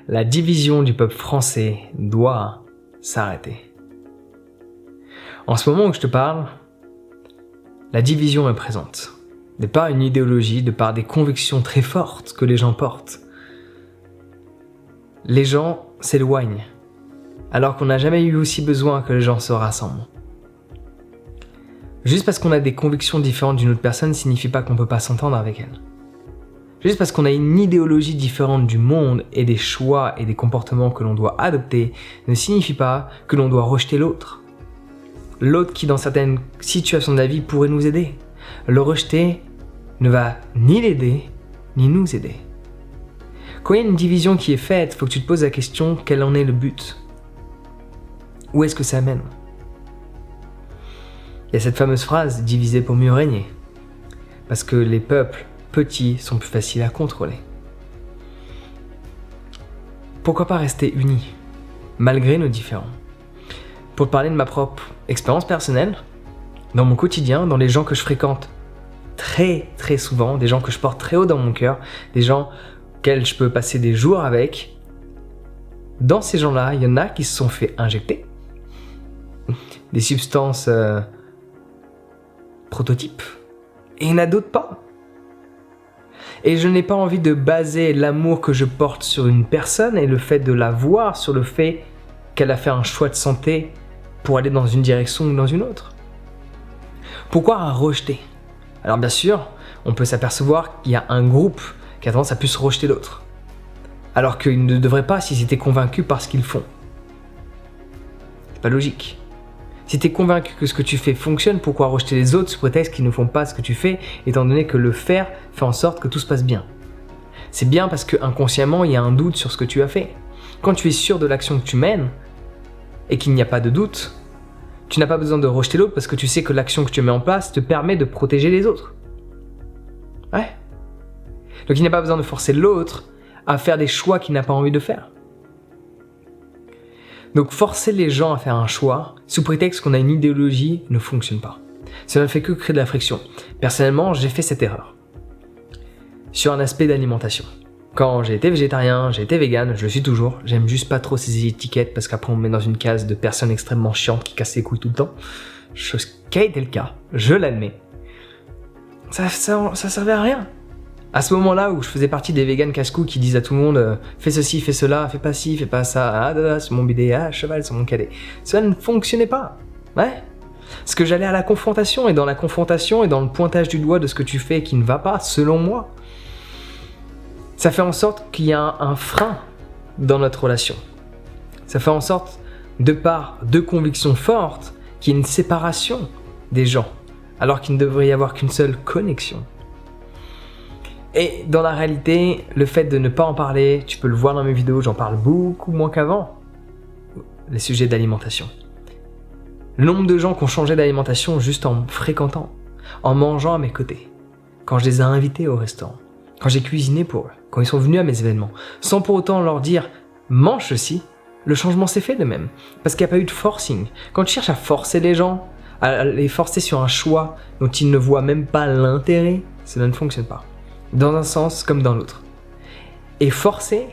La division du peuple français doit s'arrêter. En ce moment où je te parle, la division est présente. De par une idéologie, de par des convictions très fortes que les gens portent. Les gens s'éloignent, alors qu'on n'a jamais eu aussi besoin que les gens se rassemblent. Juste parce qu'on a des convictions différentes d'une autre personne ne signifie pas qu'on ne peut pas s'entendre avec elle. Juste parce qu'on a une idéologie différente du monde et des choix et des comportements que l'on doit adopter ne signifie pas que l'on doit rejeter l'autre. L'autre qui dans certaines situations de la vie pourrait nous aider. Le rejeter ne va ni l'aider ni nous aider. Quand il y a une division qui est faite, il faut que tu te poses la question, quel en est le but ? Où est-ce que ça mène ? Il y a cette fameuse phrase, diviser pour mieux régner. Parce que les peuples petits sont plus faciles à contrôler. Pourquoi pas rester unis, malgré nos différends ? Pour te parler de ma propre expérience personnelle, dans mon quotidien, dans les gens que je fréquente très très souvent, des gens que je porte très haut dans mon cœur, des gens auxquels je peux passer des jours avec, dans ces gens-là, il y en a qui se sont fait injecter des substances prototypes, et il y en a d'autres pas. Et je n'ai pas envie de baser l'amour que je porte sur une personne et le fait de la voir sur le fait qu'elle a fait un choix de santé pour aller dans une direction ou dans une autre. Pourquoi rejeter ? Alors bien sûr, on peut s'apercevoir qu'il y a un groupe qui a tendance à plus rejeter l'autre, alors qu'ils ne devraient pas s'ils étaient convaincus par ce qu'ils font. C'est pas logique. Si tu es convaincu que ce que tu fais fonctionne, pourquoi rejeter les autres sous prétexte qu'ils ne font pas ce que tu fais, étant donné que le faire fait en sorte que tout se passe bien ? C'est bien parce que inconsciemment, il y a un doute sur ce que tu as fait. Quand tu es sûr de l'action que tu mènes, et qu'il n'y a pas de doute, tu n'as pas besoin de rejeter l'autre parce que tu sais que l'action que tu mets en place te permet de protéger les autres. Ouais. Donc il n'y a pas besoin de forcer l'autre à faire des choix qu'il n'a pas envie de faire. Donc forcer les gens à faire un choix, sous prétexte qu'on a une idéologie, ne fonctionne pas. Ça ne fait que créer de la friction. Personnellement, j'ai fait cette erreur. Sur un aspect d'alimentation. Quand j'ai été végétarien, j'ai été vegan, je le suis toujours. J'aime juste pas trop ces étiquettes parce qu'après on me met dans une case de personnes extrêmement chiantes qui cassent les couilles tout le temps. Chose qui a été le cas, je l'admets. Ça servait à rien. À ce moment-là où je faisais partie des vegans casse-couilles qui disent à tout le monde fais ceci, fais cela, fais pas ci, fais pas ça, c'est mon bidé, cheval, c'est mon cadet. Cela ne fonctionnait pas. Ouais. Parce que j'allais à la confrontation, et dans la confrontation et dans le pointage du doigt de ce que tu fais qui ne va pas, selon moi, ça fait en sorte qu'il y a un frein dans notre relation. Ça fait en sorte, de par deux convictions fortes, qu'il y ait une séparation des gens, alors qu'il ne devrait y avoir qu'une seule connexion. Et dans la réalité, le fait de ne pas en parler, tu peux le voir dans mes vidéos, j'en parle beaucoup moins qu'avant, les sujets d'alimentation. Le nombre de gens qui ont changé d'alimentation juste en me fréquentant, en mangeant à mes côtés, quand je les ai invités au restaurant, quand j'ai cuisiné pour eux, quand ils sont venus à mes événements, sans pour autant leur dire « mange ceci », le changement s'est fait de même, parce qu'il n'y a pas eu de forcing. Quand tu cherches à forcer les gens, à les forcer sur un choix dont ils ne voient même pas l'intérêt, cela ne fonctionne pas, dans un sens comme dans l'autre. Et forcer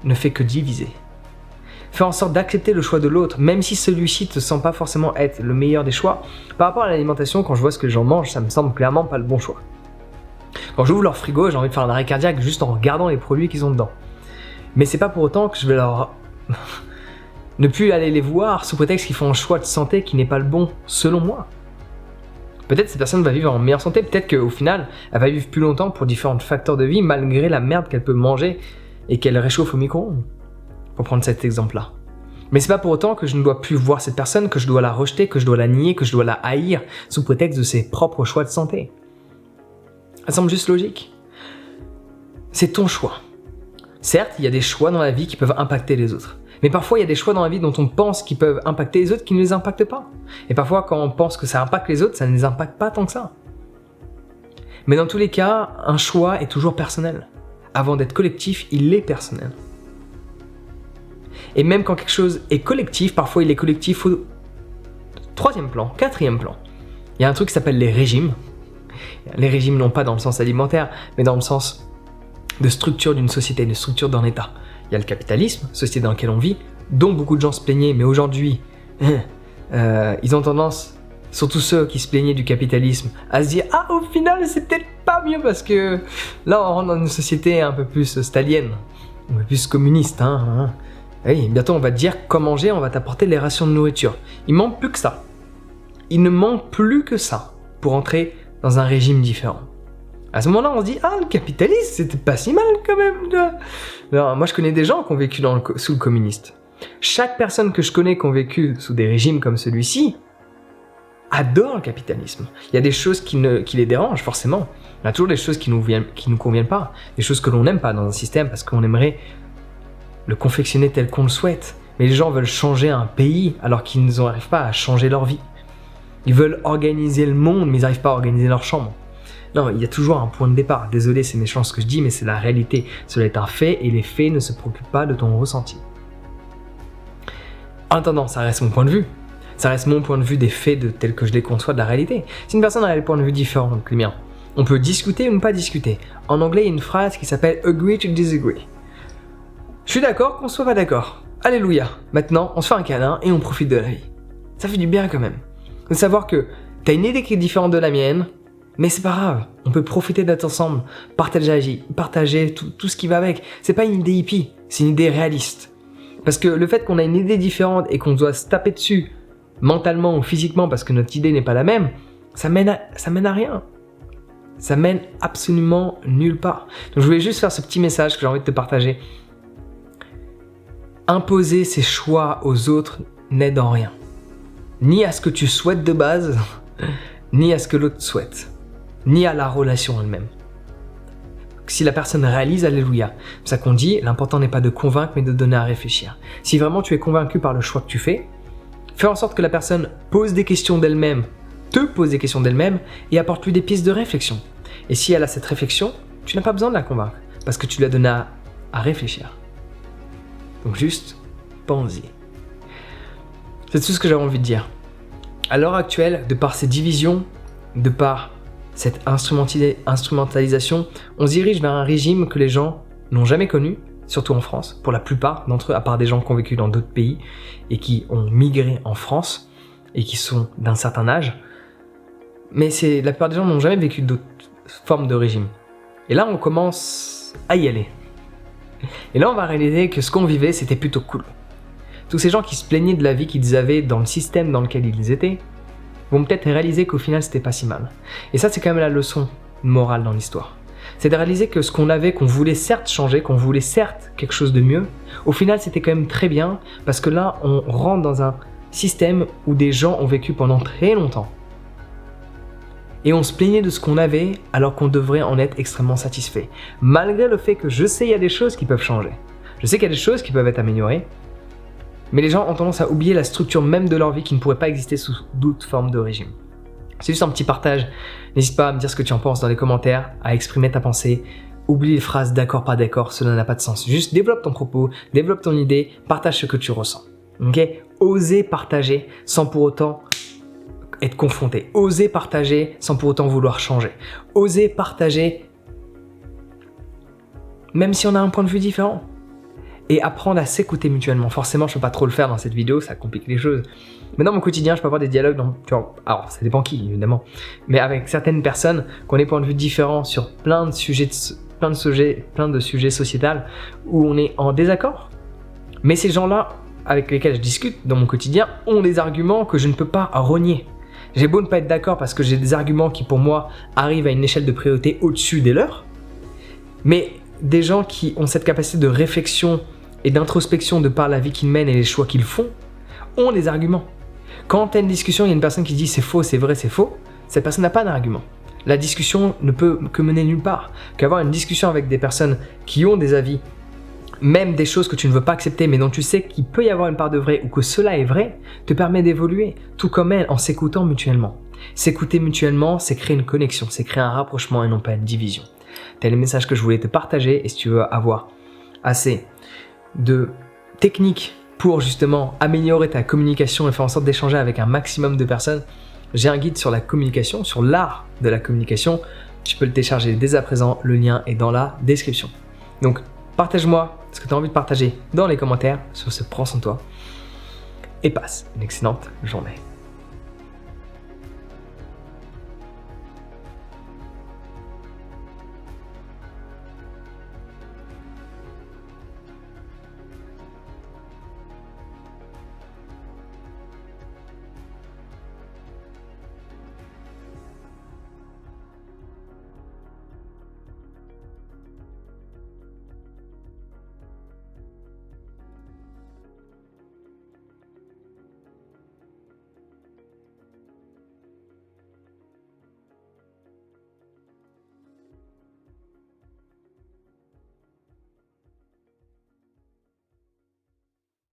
ne fait que diviser. Fais en sorte d'accepter le choix de l'autre, même si celui-ci ne te sent pas forcément être le meilleur des choix. Par rapport à l'alimentation, quand je vois ce que les gens mangent, ça me semble clairement pas le bon choix. Quand j'ouvre leur frigo, j'ai envie de faire un arrêt cardiaque juste en regardant les produits qu'ils ont dedans. Mais c'est pas pour autant que je vais leur ne plus aller les voir sous prétexte qu'ils font un choix de santé qui n'est pas le bon, selon moi. Peut-être cette personne va vivre en meilleure santé, peut-être qu'au final, elle va vivre plus longtemps pour différents facteurs de vie, malgré la merde qu'elle peut manger et qu'elle réchauffe au micro-ondes. Pour prendre cet exemple-là. Mais c'est pas pour autant que je ne dois plus voir cette personne, que je dois la rejeter, que je dois la nier, que je dois la haïr sous prétexte de ses propres choix de santé. Ça semble juste logique. C'est ton choix. Certes, il y a des choix dans la vie qui peuvent impacter les autres. Mais parfois, il y a des choix dans la vie dont on pense qu'ils peuvent impacter les autres qui ne les impactent pas. Et parfois, quand on pense que ça impacte les autres, ça ne les impacte pas tant que ça. Mais dans tous les cas, un choix est toujours personnel. Avant d'être collectif, il est personnel. Et même quand quelque chose est collectif, parfois il est collectif au 3e plan, 4e plan. Il y a un truc qui s'appelle les régimes. Les régimes non pas dans le sens alimentaire, mais dans le sens de structure d'une société, de structure d'un État. Il y a le capitalisme, société dans laquelle on vit, dont beaucoup de gens se plaignaient, mais aujourd'hui, ils ont tendance, surtout ceux qui se plaignaient du capitalisme, à se dire « Ah, au final, c'est peut-être pas mieux parce que là, on rentre dans une société un peu plus stalienne, un peu plus communiste. Oui, bientôt, on va te dire comment manger, on va t'apporter les rations de nourriture. Il manque plus que ça. Il ne manque plus que ça pour entrer dans un régime différent. » À ce moment-là, on se dit « Ah, le capitalisme, c'était pas si mal quand même. » Alors, moi, je connais des gens qui ont vécu sous le communiste. Chaque personne que je connais qui ont vécu sous des régimes comme celui-ci adore le capitalisme. Il y a des choses qui les dérangent, forcément. Il y a toujours des choses qui nous conviennent pas, des choses que l'on n'aime pas dans un système parce qu'on aimerait le confectionner tel qu'on le souhaite. Mais les gens veulent changer un pays alors qu'ils n'arrivent pas à changer leur vie. Ils veulent organiser le monde, mais ils n'arrivent pas à organiser leur chambre. Non, il y a toujours un point de départ. Désolé, c'est méchant ce que je dis, mais c'est la réalité. Cela est un fait et les faits ne se préoccupent pas de ton ressenti. En attendant, ça reste mon point de vue. Ça reste mon point de vue des faits tels que je les conçois de la réalité. Si une personne a des points de vue différents que les miens, on peut discuter ou ne pas discuter. En anglais, il y a une phrase qui s'appelle « agree to disagree ». Je suis d'accord qu'on soit pas d'accord. Alléluia. Maintenant, on se fait un câlin et on profite de la vie. Ça fait du bien quand même. De savoir que t'as une idée qui est différente de la mienne, mais c'est pas grave. On peut profiter d'être ensemble, partager tout ce qui va avec. C'est pas une idée hippie, c'est une idée réaliste. Parce que le fait qu'on a une idée différente et qu'on doit se taper dessus mentalement ou physiquement parce que notre idée n'est pas la même, ça mène à rien. Ça mène absolument nulle part. Donc je voulais juste faire ce petit message que j'ai envie de te partager. Imposer ses choix aux autres n'aide en rien. Ni à ce que tu souhaites de base, ni à ce que l'autre souhaite. Ni à la relation elle-même. Si la personne réalise, alléluia. C'est ça qu'on dit, l'important n'est pas de convaincre, mais de donner à réfléchir. Si vraiment tu es convaincu par le choix que tu fais en sorte que la personne pose des questions d'elle-même, te pose des questions d'elle-même et apporte-lui des pistes de réflexion. Et si elle a cette réflexion, tu n'as pas besoin de la convaincre, parce que tu lui as donné à réfléchir. Donc juste, pense-y. C'est tout ce que j'avais envie de dire. À l'heure actuelle, de par ces divisions, de par cette instrumentalisation, on se dirige vers un régime que les gens n'ont jamais connu, surtout en France, pour la plupart d'entre eux, à part des gens qui ont vécu dans d'autres pays et qui ont migré en France et qui sont d'un certain âge. Mais la plupart des gens n'ont jamais vécu d'autres formes de régime. Et là, on commence à y aller. Et là, on va réaliser que ce qu'on vivait, c'était plutôt cool. Tous ces gens qui se plaignaient de la vie qu'ils avaient dans le système dans lequel ils étaient, vont peut-être réaliser qu'au final, c'était pas si mal. Et ça, c'est quand même la leçon morale dans l'histoire. C'est de réaliser que ce qu'on avait, qu'on voulait certes changer, qu'on voulait certes quelque chose de mieux, au final, c'était quand même très bien, parce que là, on rentre dans un système où des gens ont vécu pendant très longtemps. Et on se plaignait de ce qu'on avait, alors qu'on devrait en être extrêmement satisfait. Malgré le fait que je sais qu'il y a des choses qui peuvent changer. Je sais qu'il y a des choses qui peuvent être améliorées, mais les gens ont tendance à oublier la structure même de leur vie qui ne pourrait pas exister sous d'autres formes de régime. C'est juste un petit partage. N'hésite pas à me dire ce que tu en penses dans les commentaires, à exprimer ta pensée. Oublie les phrases d'accord, pas d'accord, cela n'a pas de sens. Juste développe ton propos, développe ton idée, partage ce que tu ressens. Ok ? Osez partager sans pour autant être confronté. Osez partager sans pour autant vouloir changer. Osez partager même si on a un point de vue différent. Et apprendre à s'écouter mutuellement. Forcément, je ne peux pas trop le faire dans cette vidéo, ça complique les choses. Mais dans mon quotidien, je peux avoir des dialogues, alors ça dépend qui, évidemment, mais avec certaines personnes qui ont des points de vue différents sur plein de sujets sociétals où on est en désaccord. Mais ces gens-là, avec lesquels je discute dans mon quotidien, ont des arguments que je ne peux pas renier. J'ai beau ne pas être d'accord parce que j'ai des arguments qui, pour moi, arrivent à une échelle de priorité au-dessus des leurs, mais des gens qui ont cette capacité de réflexion et d'introspection de par la vie qu'ils mènent et les choix qu'ils font, ont des arguments. Quand tu as une discussion, il y a une personne qui dit c'est faux, c'est vrai, c'est faux, cette personne n'a pas d'argument. La discussion ne peut que mener nulle part. Qu'avoir une discussion avec des personnes qui ont des avis, même des choses que tu ne veux pas accepter, mais dont tu sais qu'il peut y avoir une part de vrai ou que cela est vrai, te permet d'évoluer, tout comme elle, en s'écoutant mutuellement. S'écouter mutuellement, c'est créer une connexion, c'est créer un rapprochement et non pas une division. C'est le message que je voulais te partager, et si tu veux avoir assez de techniques pour justement améliorer ta communication et faire en sorte d'échanger avec un maximum de personnes, j'ai un guide sur la communication, sur l'art de la communication. Tu peux le télécharger dès à présent, le lien est dans la description. Donc Partage-moi ce que tu as envie de partager dans les commentaires sur ce Prends soin de toi. Et passe une excellente journée.